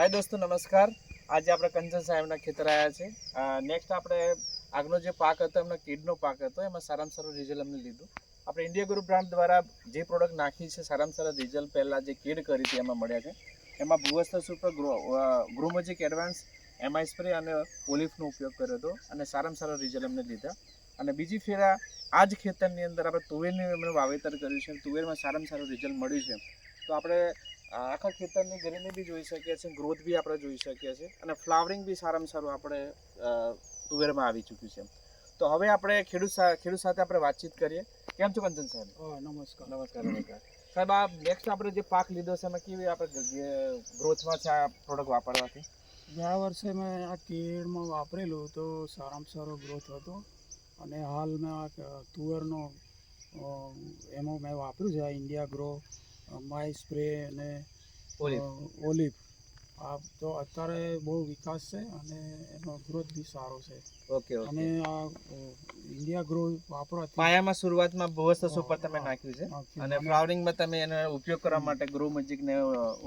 हाय दोस्तों नमस्कार। आज આપણે કંચન સાહેબના ખેતર આવ્યા છે। નેક્સ્ટ આપણે આગનો જે પાક હતો એમનો કીડનો પાક હતો એમાં સારામાં સારું રિઝલ્ટ અમને લીધું। આપણે ઇન્ડિયા ગ્રુપ બ્રાન્ડ દ્વારા જે પ્રોડક્ટ નાખી છે સારામાં સારા રિઝલ્ટ પહેલા જે કીડ કરી હતી એમાં મળ્યા છે। એમાં ભૂવસ્ત્ર super Gromagic advance MI spray અને ઓલિફનો ઉપયોગ કર્યો હતો અને સારામાં સારા રિઝલ્ટ અમને લીધા। અને બીજી ફેરા આ જ ખેતરની અંદર આપણે તુવેરનું એમણે વાવેતર કર્યું છે। તુવેરમાં સારામાં સારું રિઝલ્ટ મળ્યું છે। તો આપણે આખા ખેતરની ગ્રીનરી બી જોઈ શકીએ છીએ, ગ્રોથ બી આપણે જોઈ શકીએ છીએ અને ફ્લાવરિંગ બી સારામાં સારું આપણે તુવેરમાં આવી ચૂક્યું છે। તો હવે આપણે ખેડૂત સાથે આપણે વાતચીત કરીએ। કેમ છો કંચન સાહેબ? નમસ્કાર નમસ્કાર સાહેબ। આ નેક્સ્ટ આપણે જે પાક લીધો છે એમાં કેવી આપણે ગ્રોથમાં છે આ પ્રોડક્ટ વાપરવાથી? ગયા વર્ષે મેં આ કેળમાં વાપરેલું તો સારામાં સારો ગ્રોથ હતો અને હાલ મેં આ તુવેરનો એમાં મેં વાપર્યું છે આ ઇન્ડિયા ગ્રો માય સ્પ્રે અને ઓલિવ। આ તો અત્યારે બહુ વિકાસ છે અને એનો ગ્રોથ બી સારો છે। ઓકે અને આ ઇન્ડિયા ગ્રો વાપરવાથી પાયામાં શરૂઆતમાં ભૂવસ્ત્ર સુપર તમે નાખ્યું છે અને ફ્લાવરિંગમાં તમે એનો ઉપયોગ કરવા માટે ગ્રોમેજિક ને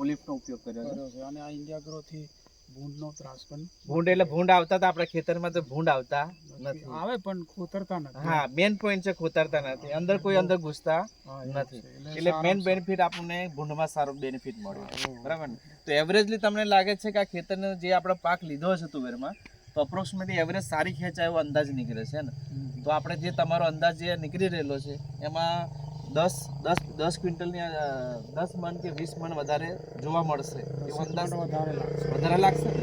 ઓલિફનો ઉપયોગ કર્યો છે। અને આ ઇન્ડિયા ગ્રોથી ભૂંડનો ત્રાસ પણ ભૂંડ એટલે ભૂંડ આવતા હતા આપણા ખેતરમાં, તો ભૂંડ આવતા નથી, આવે પણ ખોતરતા નથી। હા, મેન પોઈન્ટ છે ખોતરતા નથી, અંદર કોઈ અંદર ઘૂસતા નથી, એટલે મેન બેનિફિટ આપણને ભૂંડમાં સારો બેનિફિટ મળ્યો, બરાબર ને? તો એવરેજલી તમને લાગે છે કે આ ખેતરનો જે આપણે પાક લીધો છે તુવેરમાં, તો અપ્રોક્સિમેટલી એવરેજ સારી ખેંચાય એવો અંદાજ નીકળે છે ને? તો આપણે જે તમારો અંદાજ જે નીકળી રહેલો છે એમાં 10 ક્વિન્ટલની 10 મણ કે 20 મણ વધારે જોવા મળશે એવો અંદાજ વધારે લાગશે ને?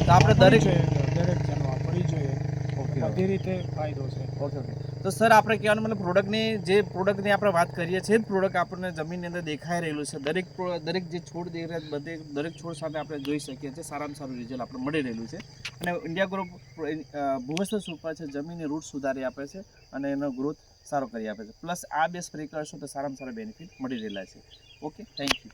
તો આપણે દરેક જણ વાપરવી જોઈએ, બધી રીતે ફાયદો છે। ઓકે તો સર આપણે કહેવાનો મતલબ પ્રોડક્ટની આપણે વાત કરીએ છીએ, જ પ્રોડક્ટ આપણને જમીનની અંદર દેખાઈ રહેલું છે। દરેક જે છોડ દેખાય દરેક છોડ સાથે આપણે જોઈ શકીએ છીએ સારામાં સારું રિઝલ્ટ આપણે મળી રહેલું છે। અને ઇન્ડિયા ગ્રુપ ભૂવસ્ત્ર સુપર છે, જમીનની રૂટ સુધારી આપે છે અને એનો ગ્રોથ સારો કરી આપે છે, પ્લસ આ બે સ્પ્રે કરશો તો સારામાં સારા બેનિફિટ મળી રહેલા છે। Okay, thank you.